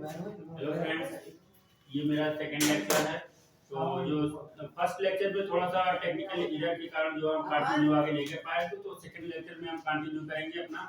Hello friends, ये मेरा second lecture है। तो जो फर्स्ट लेक्चर में थोड़ा सा टेक्निकल एरर के कारण जो हम कंटिन्यू आगे नहीं कर पाए थे, तो सेकंड लेक्चर में हम कंटिन्यू करेंगे अपना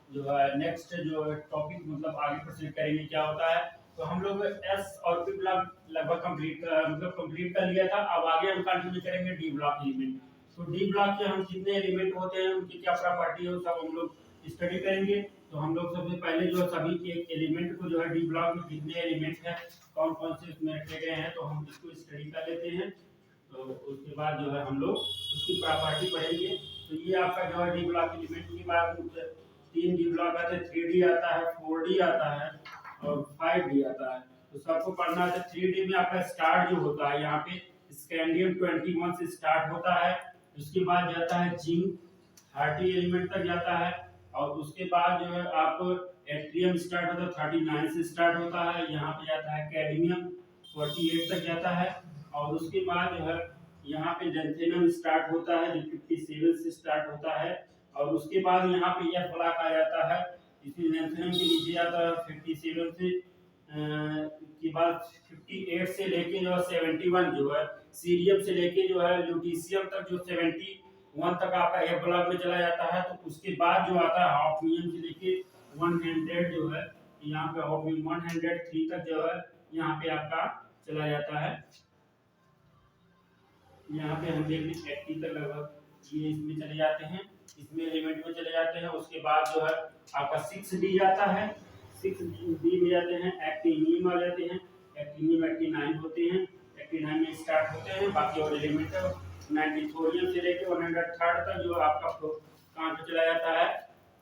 जो है नेक्स्ट जो टॉपिक, मतलब आगे प्रोसीड करेंगे क्या होता है। तो हम लोग एस और पी ब्लॉक लगभग कंप्लीट कर लिया था। अब आगे हम कंटिन्यू करेंगे डी ब्लॉक एलिमेंट। तो डी ब्लॉक के हम कितने एलिमेंट होते हैं, उनकी क्या प्रॉपर्टी है, सब हम लोग स्टडी करेंगे। तो हम लोग सबसे पहले जो सभी के एलिमेंट को जो है डी ब्लॉक में कितने एलिमेंट हैं, कौन कौन से उसमें रखे गए हैं, तो हम इसको स्टडी कर लेते हैं। तो उसके बाद जो है हम लोग उसकी प्रॉपर्टी पढ़ेंगे। तो ये आपका जो है डी ब्लॉक एलिमेंट के बाद 3 डी ब्लॉक आते हैं, 3D आता है, 4D आता है और 5D आता है। तो सबको पढ़ना है। 3D में आपका स्टार्ट जो होता है, यहाँ पे स्कैंडियम 21 से स्टार्ट होता है। उसके बाद जाता है जिंक 30 एलिमेंट तक जाता है। और उसके बाद जो है आप एट्रियम स्टार्ट होता है, 39 से स्टार्ट होता है। यहाँ पे जाता है कैडमियम 48 तक जाता है। और उसके बाद जो है यहाँ पे लेंथेनम स्टार्ट होता है, जो 57 से स्टार्ट होता है। और उसके बाद यहाँ पे एफ ब्लॉक आ जाता है, इसमें लेंथेनम के नीचे आता है 57 से के बाद 58 से लेके जो है 71 जो है सीरियम से लेके जो है ल्यूटीशियम तक, जो 71 तक आपका एफ ब्लॉक में चला जाता है। तो उसके बाद जो आता है ऑफ्नियम से लेके 100 जो है यहाँ पे ऑफ्नियम 103 तक जो है यहाँ पे आपका चला जाता है। यहाँ पे हम देख लें 80 तक लगभग ये इसमें चले जाते हैं, इसमें एलिमेंट में चले जाते हैं। उसके बाद जो है आपका 6D जाता है, 6D में जाते हैं एक्टिनियम आ जाते हैं। एक्टिनियम 89 होते हैं, 89 में स्टार्ट होते हैं। बाकी और एलिमेंट 90 थोरियम से लेकर 103 तक जो आपका कहाँ पे चला जाता है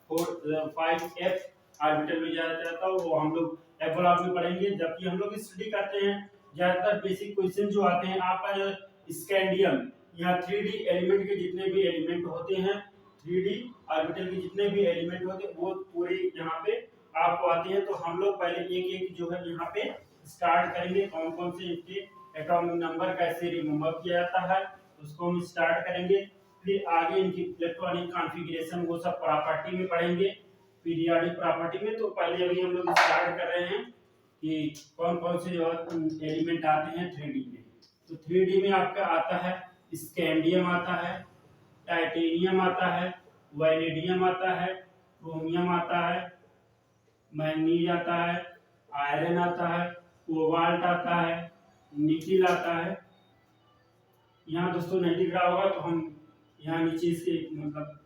5F ऑर्बिटल में जाता है। वो हम लोग एफ ब्लॉक में पढ़ेंगे। जबकि हम लोग स्टडी करते हैं ज्यादातर बेसिक क्वेश्चन जो आते हैं आपका स्कैंडियम, यहाँ 3D एलिमेंट के जितने भी एलिमेंट होते हैं, 3D ऑर्बिटल के जितने भी एलिमेंट होते हैं, वो पूरे यहाँ पे आपको आते हैं। तो हम लोग पहले एक एक जो है यहाँ पे स्टार्ट करेंगे, कौन कौन से इसके एटॉमिक नंबर कैसे रिमूव किया जाता है उसको हम स्टार्ट करेंगे। फिर आगे इनकी इलेक्ट्रॉनिक कॉन्फ़िगरेशन वो सब प्रॉपर्टी में पढ़ेंगे, पीरियोडिक प्रॉपर्टी में। तो पहले अभी हम लोग स्टार्ट कर रहे हैं कि कौन कौन से एलिमेंट आते हैं 3D में। तो 3D में आपका आता है स्कैंडियम आता है, टाइटेनियम आता है, वैनेडियम आता है, क्रोमियम आता है, मैंगनीज आता है, आयरन आता है, कोबाल्ट आता है, निकिल आता है। यहाँ दोस्तों नहीं दिख रहा होगा तो हम यहाँ नीचे इसके मतलब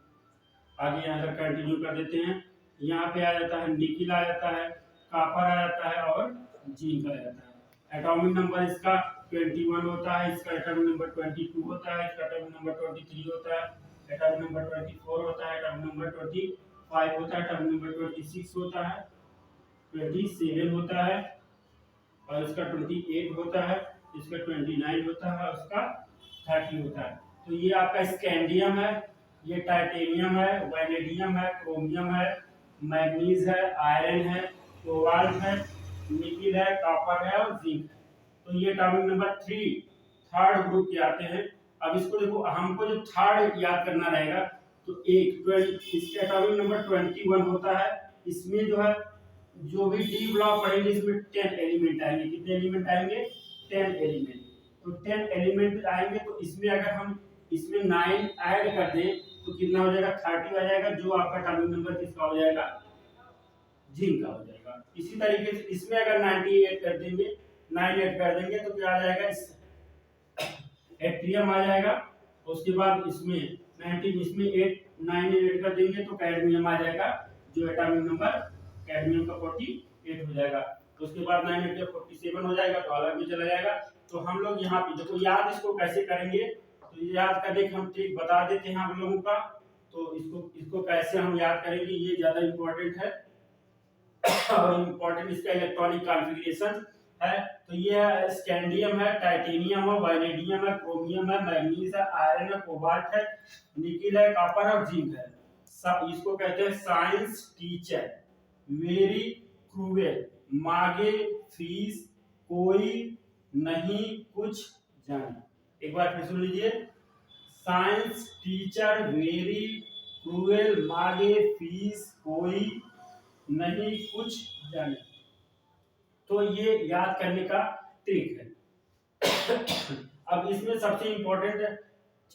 आगे यहाँ तक कंटिन्यू कर देते हैं। यहाँ पे आ जाता है निकिल आ जाता है, कॉपर आ जाता है और जिंक आ जाता है। एटॉमिक नंबर इसका 21 होता है, इसका एटॉमिक नंबर 22 होता है, इसका एटॉमिक नंबर 23 होता है, एटॉमिक नंबर 24 होता है, एटॉमिक नंबर 25 होता है, एटॉमिक नंबर 26 होता है, 27 होता है और इसका 28 होता है, इसका 29 होता है और इसका 30 होता है। तो ये आपका स्कैंडियम है, ये टाइटेनियम है, वैनेडियम है, क्रोमियम है, मैग्नीज है, आयरन है, कोबाल्ट है, निकिल है, कॉपर है और जिंक है। तो ये एटॉमिक नंबर 3 थर्ड ग्रुप के आते हैं। अब इसको देखो, हमको जो थर्ड याद करना रहेगा तो इसका एटॉमिक नंबर 21 होता है। इसमें जो है जो भी डी ब्लॉक पढ़ेंगे इसमें 10 एलिमेंट आएंगे। कितने एलिमेंट आएंगे? 10 एलिमेंट। तो 10 एलिमेंट आएंगे तो इसमें अगर हम इसमें 9 ऐड कर दें तो कितना हो जाएगा? 30 आ जाएगा, जो आपका एटॉमिक नंबर किसका हो जाएगा? जिंक का हो जाएगा। इसी तरीके से इसमें अगर 98 कर देंगे, 9 ऐड कर देंगे तो क्या आ जाएगा? एट्रियम आ जाएगा। उसके बाद इसमें 19 इसमें 8 9 ऐड कर देंगे तो कैडमियम आ जाएगा, जो एटॉमिक नंबर कैडमियम का 48 हो जाएगा। तो उसके बाद 9 8 47 हो जाएगा, तो अलग में चला जाएगा। तो हम लोग यहाँ पे देखो याद इसको कैसे करेंगे, तो याद करने के हम ट्रिक बता देते हैं हम लोगों का। तो इसको कैसे हम याद करेंगे ये ज्यादा इम्पोर्टेंट है और इम्पोर्टेंट इसका इलेक्ट्रॉनिक कॉन्फ़िगरेशन है। तो ये स्कैंडियम है, टाइटेनियम है, वैनेडियम है, क्रोमियम है, मैग्नीज है, आयरन है, कोबाल्ट है, निकिल है, कॉपर और जिंक है। सब इसको कहते हैं साइंस टीचर वेरी क्रूएल, मांगे फीस कोई नहीं कुछ जाने। एक बार फिर सुन लीजिए, साइंस टीचर वेरी क्रूएल, मांगे फीस कोई नहीं कुछ जाने। तो तो ये याद करने का ट्रिक है। अब इसमें सबसे इम्पोर्टेंट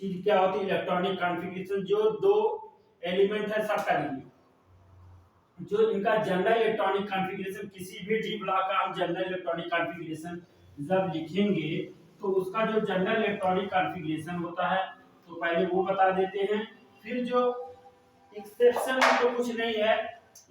चीज क्या होती है, इलेक्ट्रॉनिक कॉन्फ़िगरेशन। जो दो एलिमेंट है सबका लिखिए, जो इनका जनरल इलेक्ट्रॉनिक कॉन्फ़िगरेशन, किसी भी डी ब्लॉक का हम जनरल इलेक्ट्रॉनिक कॉन्फ़िगरेशन जब लिखेंगे तो उसका जो जनरल इलेक्ट्रॉनिक कॉन्फ़िगरेशन होता है तो पहले वो बता देते हैं। फिर जो एक्सेप्शन तो कुछ नहीं है,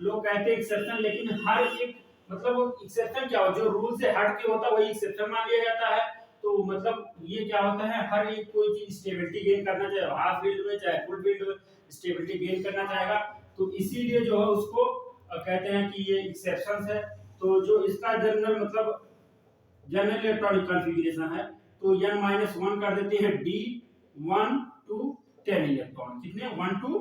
लोग कहते हैं एक्सेप्शन, लेकिन हर एक मतलब एक्सेप्शन क्या हो, जो रूल से हट के होता है वही एक्सेप्शन मान लिया जाता है। तो मतलब ये क्या होता है, हर एक कोई चीज स्टेबिलिटी गेन करना चाहे हाफ फील्ड में चाहे फुल फील्ड में स्टेबिलिटी गेन करना चाहेगा, तो इसीलिए जो है उसको कहते हैं कि ये एक्सेप्शन है। तो जो इसका जनरल मतलब जनरल इलेक्ट्रॉनिक कॉन्फ़िगरेशन है तो n-1 कर देते हैं d 1 to 10 इलेक्ट्रॉन, कितने 1 to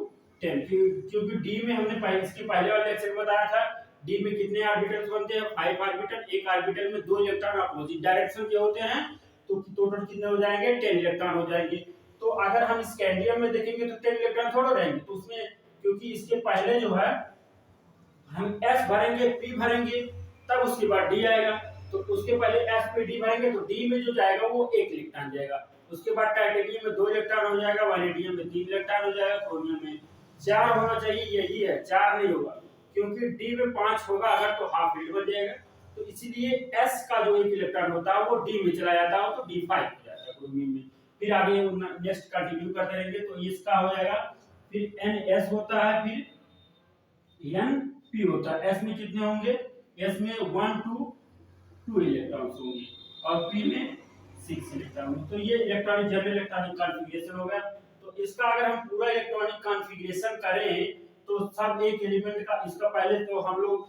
10, क्योंकि d में हमने इसके पहले वाले लेक्चर में बताया था d में कितने ऑर्बिटल्स बनते हैं, 5 ऑर्बिटल। एक ऑर्बिटल में 2 इलेक्ट्रॉन अपोजिट डायरेक्शन के होते हैं, तो टोटल कितने हो जाएंगे, 10 इलेक्ट्रॉन हो जाएंगे। तो अगर हम स्कैंडियम में देखेंगे तो 10 इलेक्ट्रॉन थोड़ा रहेंगे, तो उसमें क्योंकि इसके पहले जो है हम s भरेंगे p भरेंगे तब उसके बाद d आएगा, तो उसके पहले s पे d भरेंगे तो d में जो जाएगा वो 1 इलेक्ट्रॉन जाएगा। उसके बाद टाइटेनियम में 2 इलेक्ट्रॉन हो जाएगा, वैनेडियम में 3 इलेक्ट्रॉन हो जाएगा, क्रोमियम में 4 होना चाहिए, यही है 4 नहीं होगा क्योंकि d में 5 होगा अगर तो हाफ फील्ड बन जाएगा। तो इसीलिए s का जो 1 इलेक्ट्रॉन होता है वो d में चला जाता है, तो d5 हो जाता है क्रोमियम में। फिर आगे नेक्स्ट कंटिन्यू करते रहेंगे तो इसका हो जाएगा, फिर ns होता है, फिर np होता है। s में कितने होंगे, s में 1 to 2 इलेक्ट्रॉन्स होंगे और p में 6 इलेक्ट्रॉन। तो ये इलेक्ट्रॉनिक जनरल इलेक्ट्रॉनिक कॉन्फ़िगरेशन हो गया। तो इसका अगर हम पूरा इलेक्ट्रॉनिक कॉन्फ़िगरेशन करें तो सब एक एलिमेंट का, इसका पहले तो हम लोग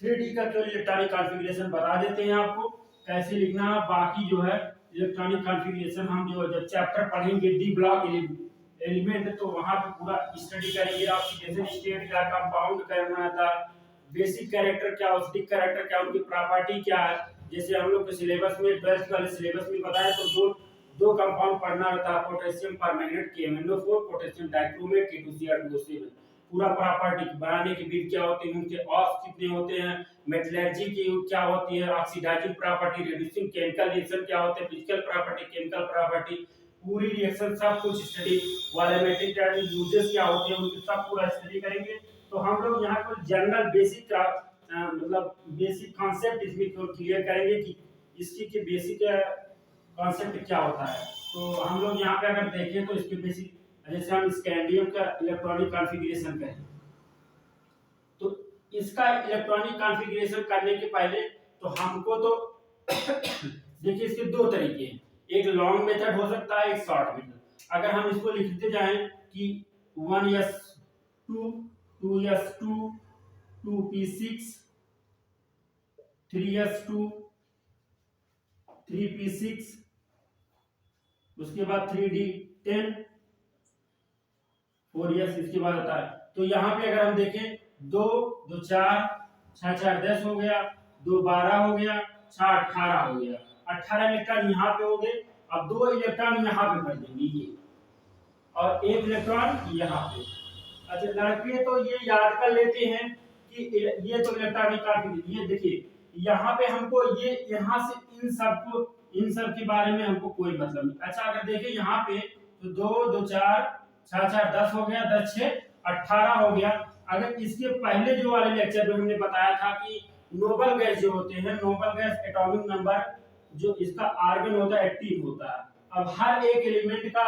3D का केवल इलेक्ट्रॉनिक कॉन्फ़िगरेशन बता देते हैं आपको कैसे लिखना है। बाकी जो है इलेक्ट्रॉनिक कॉन्फ़िगरेशन हम जो जब चैप्टर पढ़ेंगे डी ब्लॉक एलिमेंट तो वहां पे पूरा स्टडी करेंगे। ऑक्सीडेशन स्टेट क्या, कंपाउंड करना था, बेसिक कैरेक्टर क्या, ऑक्सीडिक कैरेक्टर क्या, उनकी प्रॉपर्टी क्या है। जैसे हम लोग के सिलेबस में 12th वाले सिलेबस में बताया तो दो कंपाउंड पढ़ना रहता है, potassium permanganate KMnO4, potassium dichromate K2Cr2O7। पूरा प्रॉपर्टी बनाने की विधि क्या होती है, उनके ऑफ कितने होते हैं, मेटलर्जी की क्या होती है, oxidising property, reducing chemical reaction क्या होते हैं, फिजिकल प्रॉपर्टी, केमिकल प्रॉपर्टी, पूरी रिएक्शन सब कुछ स्टडी, वॉल्यूमेट्रिक यूजेस क्या होते हैं उनकी सब पूरा स्टडी करेंगे। तो हम लोग यहाँ पर जनरल बेसिक मतलब बेसिक कॉन्सेप्ट इसमें क्लियर करेंगे कि इसकी के बेसिक कॉन्सेप्ट क्या होता है। तो हम लोग यहाँ पे अगर देखें तो इसके बेसिक, जैसे हम स्कैंडियम का इलेक्ट्रॉनिक कॉन्फ़िगरेशन करें तो इसका इलेक्ट्रॉनिक कॉन्फ़िगरेशन करने के पहले तो हमको तो देखिए इसके दो तरीके हैं, एक लॉन्ग मेथड हो सकता है, एक शॉर्ट मेथड। अगर हम इसको लिखते जाएं कि 1s2 2s2 2p6 3s2 3p6 उसके बाद 3d10 4s इसके बाद आता है। तो यहाँ पे अगर हम देखें 2 2 4 6 4 10 हो गया, 2 12 हो गया, 6 18 हो गया, 18 इलेक्ट्रॉन यहाँ पे हो गए। अब 2 इलेक्ट्रॉन यहाँ पे भर देंगे ये और 1 इलेक्ट्रॉन यहाँ पे। अच्छा लड़के तो ये याद कर लेते हैं कि ये तो इलेक्ट्रॉनिक कॉन्फ़िगरेशन, ये देखिए यहाँ पे हमको ये यहाँ से इन सब के बारे में हमको कोई मतलब नहीं। अच्छा अगर देखें यहाँ पे तो 2 2 4 6 4 10 हो गया, 10 6 18 हो गया। अगर इसके पहले जो वाले लेक्चर में हमने बताया था कि नोबल गैस जो होते हैं, नोबल गैस एटॉमिक नंबर जो इसका आर्गन होता है 18 होता है। अब हर एक एलिमेंट का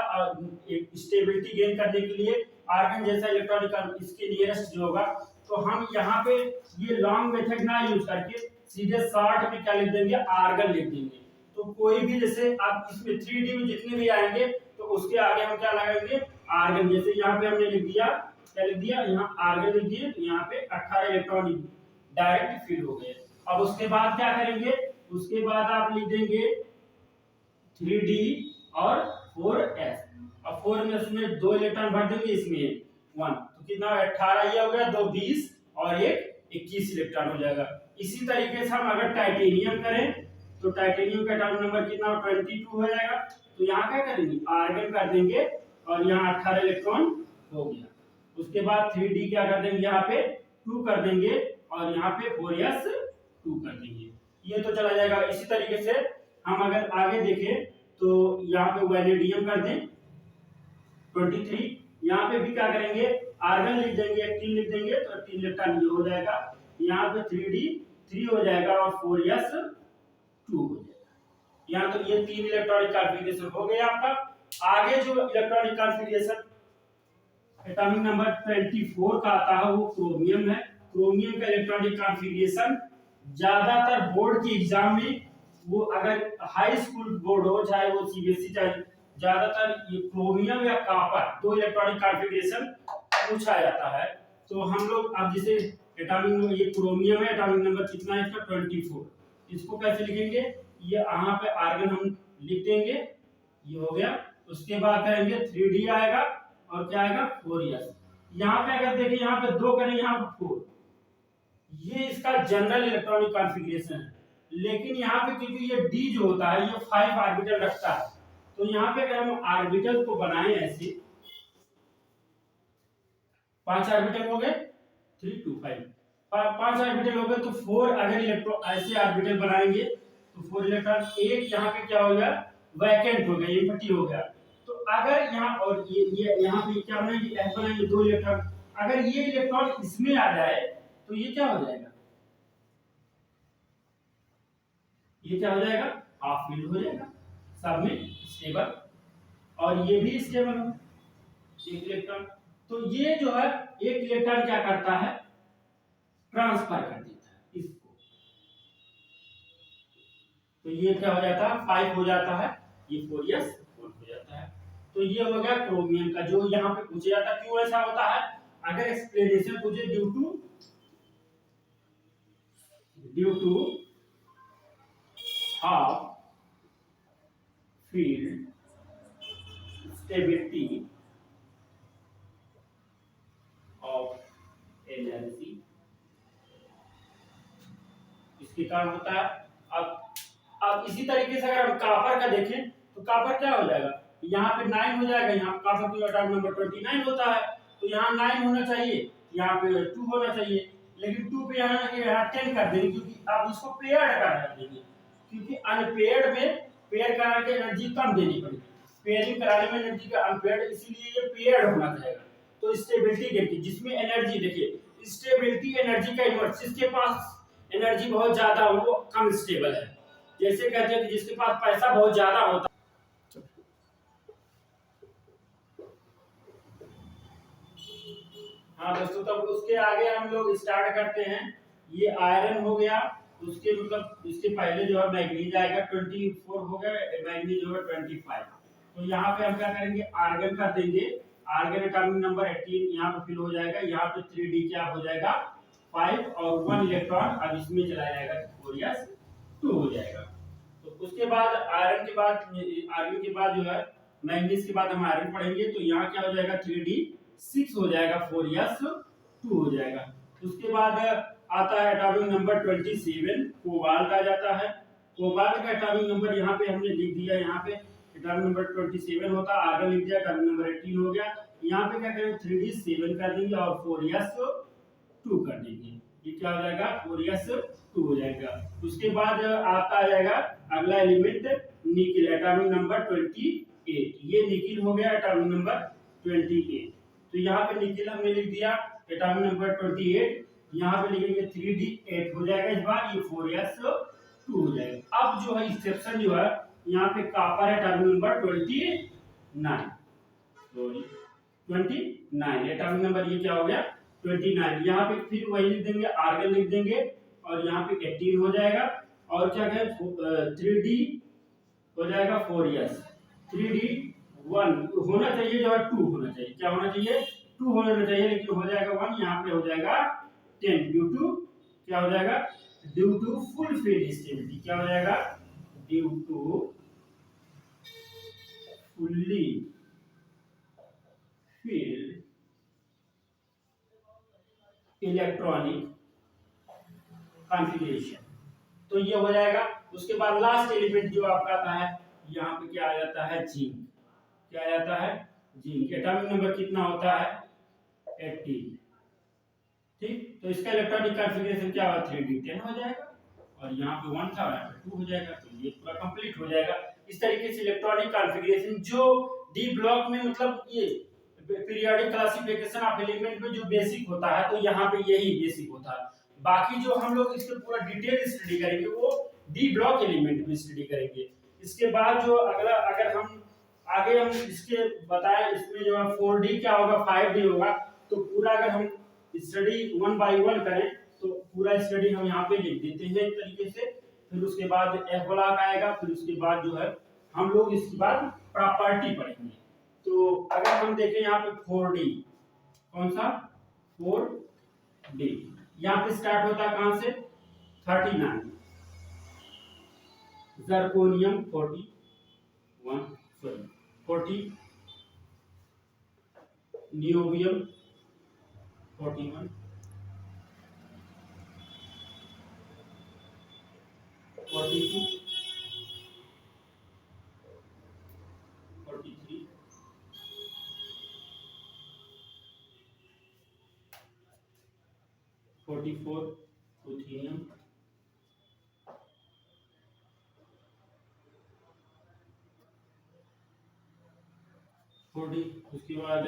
एक स्टेबिलिटी गेन करने के लिए आर्गन जैसा इलेक्ट्रॉनिक इसके नियरेस्ट जो होगा, तो हम यहाँ पे ये लॉन्ग मेथड ना यूज करके सीधे शॉर्ट में क्या लिख देंगे, आर्गन लिख देंगे। तो कोई भी जैसे आप इसमें 3D में जितने भी आएंगे तो उसके आगे हम क्या लगाएंगे, आर्गन। जैसे यहाँ पे हमने लिख दिया, क्या लिख दिया, यहाँ आर्गन लिख दिए, तो यहाँ पे 18 इलेक्ट्रॉन डायरेक्ट फील हो गए। अब उसके बाद क्या करेंगे, उसके बाद आप लिख देंगे 3D और 4s। अब 4 में उसमें 2 इलेक्ट्रॉन भर देंगे, इसमें 1, तो कितना 18 ये हो गया, 2 20 और 1 21 इलेक्ट्रॉन हो जाएगा। इसी तरीके से हम अगर टाइटेनियम करें तो टाइटेनियम का एटॉमिक नंबर कितना 22 हो जाएगा। तो यहाँ क्या करेंगे, आर्गन कर देंगे और यहाँ 18 इलेक्ट्रॉन हो गया। उसके बाद 3D क्या कर देंगे, यहाँ पे 2 कर देंगे और यहाँ पे 4s 2 कर देंगे। ये तो चला जाएगा। इसी तरीके से हम अगर आगे देखें तो यहाँ पे वैनेडियम कर दें 23, यहाँ पे भी क्या करेंगे, आर्गन लिख देंगे, 3 लिख देंगे तो 3 इलेक्ट्रॉन ये हो जाएगा, यहाँ पे 3d 3 हो जाएगा और 4s 2 हो जाएगा। यहाँ तो ये 3 इलेक्ट्रॉनिक कॉन्फ़िगरेशन हो गया आपका। आगे जो इलेक्ट्रॉनिक कॉन्फ़िगरेशन एटॉमिक नंबर 24 का आता है वो क्रोमियम है। क्रोमियम का इलेक्ट्रॉनिक कॉन्फ़िगरेशन ज्यादातर बोर्ड के एग्जाम में, वो अगर हाई स्कूल बोर्ड हो चाहे वो सीबीएसई चाहे, ज्यादातर ये क्रोमियम या कॉपर 2 इलेक्ट्रॉनिक कॉन्फ़िगरेशन पूछा जाता है। तो हम लोग अब जैसे एटॉमिक, ये क्रोमियम है, एटॉमिक नंबर कितना है इसका 24, इसको कैसे लिखेंगे, ये यहाँ पे आर्गन हम लिख देंगे, ये हो गया। उसके बाद करेंगे 3d आएगा और क्या आएगा 4s। यहाँ पे अगर देखें यहाँ पे 2 करें, यहाँ पे 4, ये इसका जनरल इलेक्ट्रॉनिक कॉन्फ़िगरेशन है। लेकिन यहाँ पे क्योंकि ये d जो होता है ये 5 ऑर्बिटल रखता है, तो यहाँ पे अगर हम ऑर्बिटल को बनाएं ऐसे 5 ऑर्बिटल हो गए, 3 2 5 5 ऑर्बिटल हो गए, तो 4 अगर इलेक्ट्रॉन ऐसे ऑर्बिटल बनाएंगे तो 4 इलेक्ट्रॉन, एक यहाँ पे क्या हो गया वैकेंट हो गया, एम्प्टी हो गया। तो अगर यहाँ और ये यहाँ पे क्या बनाएंगे, एफ बनाएंगे 2 इलेक्ट्रॉन, अगर ये इलेक्ट्रॉन इसमें आ जाए तो ये क्या हो जाएगा, ये क्या हो जाएगा हाफ फील्ड हो जाएगा, सब में स्टेबल, और ये भी स्टेबल हो एक इलेक्ट्रॉन। तो ये जो है एक इलेक्ट्रॉन क्या करता है, ट्रांसफर कर देता है इसको, तो ये क्या हो जाता है 5 हो जाता है, ये 4s 1 हो जाता है। तो ये हो गया क्रोमियम का, जो यहाँ पे पूछा जाता है क्यों ऐसा होता है। अगर एक्सप्लेनेशन पूछे due to half filled stability of energy, इसके कारण होता है। अब इसी तरीके से अगर हम कॉपर का देखें तो कॉपर क्या हो जाएगा, यहाँ पे 9 हो जाएगा, यहाँ कॉपर की एटॉमिक नंबर 29 होता है, तो यहाँ 9 होना चाहिए, यहाँ पे 2 होना चाहिए, लेकिन 2 पे यहाँ 10 कर देंगे, क्योंकि आप इसको पेयर्ड कर देंगे, क्योंकि अनपेयर्ड में पेयर कराने की एनर्जी कम देनी पड़ेगी, पेयरिंग कराने में एनर्जी का अनपेयर्ड, इसलिए ये पेयर्ड होना चाहिए। तो स्टेबिलिटी देखिए, जिसमें एनर्जी देखिए स्टेबिलिटी एनर्जी का इन्वर्स, जिसके पास एनर्जी बहुत ज्यादा हो वो कम स्टेबल है। जैसे कहते हैं कि जिसके पास पैसा बहुत ज्यादा होता, हाँ दोस्तों, तब उसके आगे हम लोग स्टार्ट करते हैं। ये आयरन हो गया, उसके मतलब इसके पहले जो है मैग्नीज आएगा 24 हो गया, मैग्नीज होगा 25। तो यहाँ पे हम क्या करेंगे, आर्गन कर देंगे, आर्गन एटॉमिक नंबर 18 यहाँ पे फिल हो जाएगा, यहाँ पे 3d क्या हो जाएगा 5 और 1 इलेक्ट्रॉन अब इसमें चला जाएगा, 4s 2 हो जाएगा। तो उसके बाद आयरन के बाद जो है मैग्नीज के बाद हम आयरन पढ़ेंगे, तो यहाँ क्या हो जाएगा 3d 6 हो जाएगा, 4s 2 हो जाएगा। उसके बाद आता है एटॉमिक नंबर 27, कोबाल्ट आ जाता है। कोबाल्ट का एटॉमिक नंबर यहाँ पे हमने लिख दिया, यहाँ पे एटॉमिक नंबर 27 होता है, आर्गन लिख दिया, एटॉमिक नंबर 18 हो गया। यहाँ पे क्या करेंगे 3d 7 कर देंगे और 4s 2 कर देंगे, ये क्या हो जाएगा 4s 2 हो जाएगा। उसके बाद आता आ जाएगा अगला एलिमेंट निकिल, एटॉमिक नंबर 28, ये निकिल हो गया एटॉमिक नंबर 28। तो यहाँ पे निकिल हमने लिख दिया एटॉमिक नंबर 28, यहाँ पे लिखेंगे 3d 8 हो जाएगा, इस बार ये 4s 2 हो जाएगा। अब जो है एक्सेप्शन जो है यहाँ पे copper atomic number 29, sorry 29 atomic number ये क्या हो गया 29, यहाँ पे फिर वही लिख देंगे, आर्गन लिख देंगे और यहाँ पे 18 हो जाएगा, और क्या कहें 3d हो जाएगा 4s, 3d 1 होना चाहिए, जो है 2 होना चाहिए, क्या होना चाहिए 2 होना चाहिए, लेकिन हो जाएगा 1, यहाँ पे हो जाएगा 10 ड्यू टू क्या हो जाएगा, due to full filled stability, क्या हो जाएगा due to fully filled electronic configuration, तो ये हो जाएगा। उसके बाद लास्ट एलिमेंट जो आपका आता है यहाँ पे क्या आ जाता है जिंक, क्या आ जाता है जिंक, एटॉमिक नंबर कितना होता है 18, ठीक। तो इसका इलेक्ट्रॉनिक कॉन्फ़िगरेशन क्या होगा 3d 10 हो जाएगा, और यहाँ पे 1 था, यहाँ पे 2 हो जाएगा, तो ये पूरा कंप्लीट हो जाएगा। इस तरीके से इलेक्ट्रॉनिक कॉन्फ़िगरेशन जो डी ब्लॉक में मतलब ये पीरियोडिक क्लासिफिकेशन ऑफ एलिमेंट में जो बेसिक होता है, तो यहाँ पे यही बेसिक होता है। बाकी जो हम लोग इसके पूरा डिटेल स्टडी करेंगे वो डी ब्लॉक एलिमेंट में स्टडी करेंगे। इसके बाद जो अगला अगर हम आगे हम इसके बताएं, इसमें जो है 4D क्या होगा, 5D होगा, तो पूरा अगर हम स्टडी 1 बाय 1 करें तो पूरा स्टडी हम यहाँ पे लिख देते हैं एक तरीके से। फिर उसके बाद एफ ब्लॉक आएगा, फिर उसके बाद जो है हम लोग इसके बाद प्रॉपर्टी पढ़ेंगे। तो अगर हम देखें यहाँ पे 4D, कौन सा 4D, यहाँ पे स्टार्ट होता है कहां से, 39, जर्कोनियम 41, सॉरी 40, नियोबियम 41, 42, 43, 44, रुथेनियम, 40, उसके बाद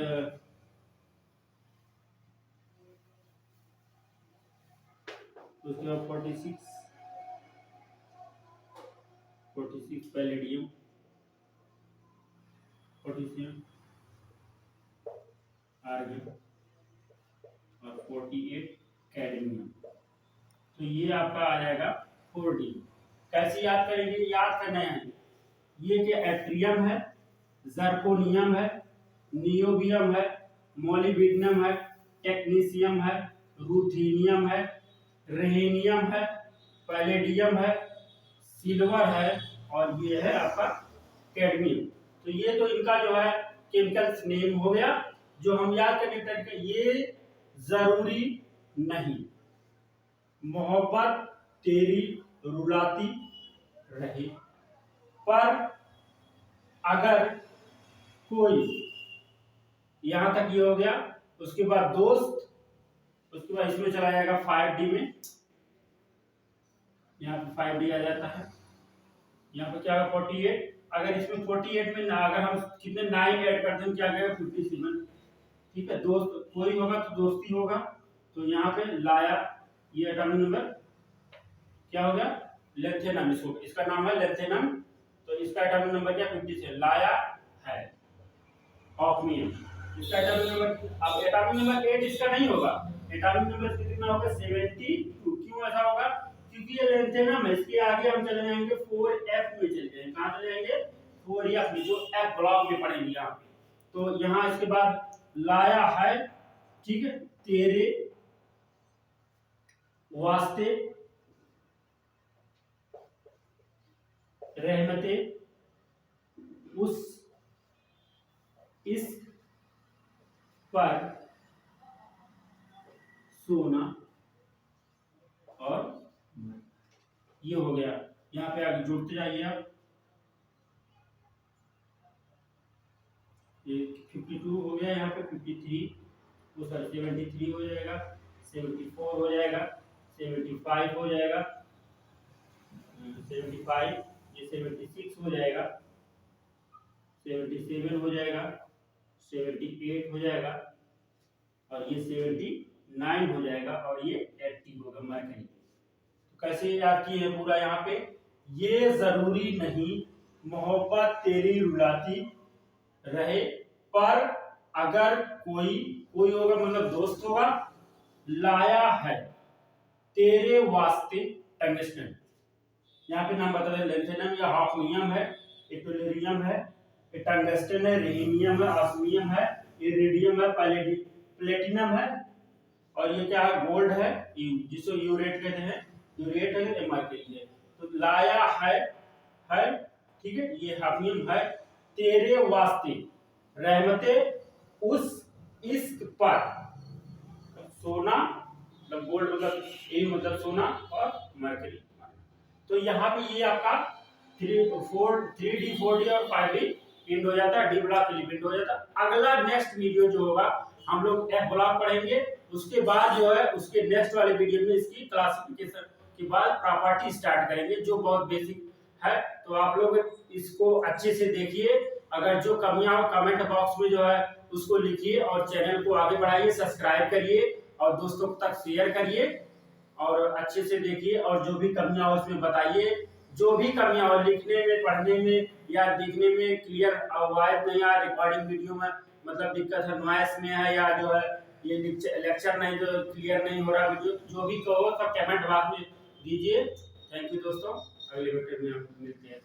46, 46 पैलेडियम, 47 आर्गन और 48 कैडमियम। तो ये आपका आ जाएगा 4D। कैसे याद करेंगे, याद करना है ये कि एट्रियम है, जर्कोनियम है, नियोबियम है, मोलिब्डेनम है, टेक्नीशियम है, रुथेनियम है, रेहेनियम है, पैलेडियम है, सिल्वर है और ये है आपका कैडमियम। तो ये तो इनका जो है केमिकल्स नेम हो गया जो हम याद करने तरीके। ये जरूरी नहीं, मोहब्बत तेरी रुलाती रहे, पर अगर कोई, यहां तक ये हो गया। उसके बाद दोस्त, उसके बाद इसमें चला जाएगा 5D में, यहाँ पे 5D आ जाता है। यहाँ पे क्या होगा 48, अगर इसमें 48 में ना अगर हम कितने 9 ऐड करते हैं क्या आएगा 57। ठीक है, दोस्त कोई होगा तो दोस्ती होगा, तो यहाँ पे लाया, ये एटॉमिक नंबर क्या हो गया, लेंथेनम, इसका नाम है लेंथेनम, तो इसका एटॉमिक नंबर क्या 56, लाया है ऑफमियम। इसका एटॉमिक नंबर, अब एटॉमिक नंबर 8 इसका नहीं होगा, एटॉमिक नंबर कितना होगा 72। क्यों ऐसा होगा, क्योंकि ये लेंथेनम है, इसके आगे हम चले जाएंगे 4F में चले जाएंगे। कहां चले जाएंगे 4F में, जो F ब्लॉक में पढ़ेंगे यहाँ पे। तो यहाँ इसके बाद लाया है, ठीक है, तेरे वास्ते रहमते उस इस पर सोना, और ये हो गया। यहाँ पे आगे जोड़ते जाइए आप, ये 52 हो गया, यहाँ पे 53, वो सर 73 हो जाएगा, 74 हो जाएगा, 75 हो जाएगा, 75, ये 76 हो जाएगा, 77 हो जाएगा, 78 हो जाएगा, और ये 79 हो जाएगा, और ये 80 होगा मरकरी। तो कैसे याद किए हैं पूरा यहाँ पे, ये जरूरी नहीं मोहब्बत तेरी रुलाती रहे, पर अगर कोई होगा मतलब दोस्त होगा, लाया है तेरे वास्ते टंगस्टन, यहाँ पे नाम बता दें, लेंथेनम या हाफनियम है, इटोलेरियम है, टंगस्टन है, रेहिनियम है, ऑस्मियम है, इरिडियम है, प्लेटिनम है, और ये क्या है गोल्ड है, जिसको यूरेट कहते हैं, यूरेट है, एमआरके है। तो लाया है, ठीक है, ये हाफनियम है, तेरे वास्ते रहमते उस इश्क पर, सोना मतलब गोल्ड मतलब यही मतलब सोना और मरकरी। तो यहाँ पे ये आपका 3D 4D और 5D एंड हो जाता है, डी ब्लॉक एलिमेंट हो जाता है। अगला नेक्स्ट वीडियो जो होगा हम लोग एफ ब्लॉक पढ़ेंगे, उसके बाद जो है उसके नेक्स्ट वाले वीडियो में इसकी क्लासिफिकेशन के बाद प्रॉपर्टी स्टार्ट करेंगे, जो बहुत बेसिक है। तो आप लोग इसको अच्छे से देखिए, अगर जो कमियां हो कमेंट बॉक्स में जो है उसको लिखिए, और चैनल को आगे बढ़ाइए, सब्सक्राइब करिए और दोस्तों तक शेयर करिए, और अच्छे से देखिए, और जो भी कमियां हो उसमें बताइए। जो भी कमियां हो लिखने में, पढ़ने में या देखने में क्लियर आवाज नहीं आ, रिकॉर्डिंग वीडियो में मतलब दिक्कत है, नॉइस में है, या जो है ये लेक्चर नहीं, जो क्लियर नहीं हो रहा वीडियो, जो भी कहो सब कमेंट बॉक्स में दीजिए। थैंक यू दोस्तों, अगले वीडियो में हम मिलते हैं।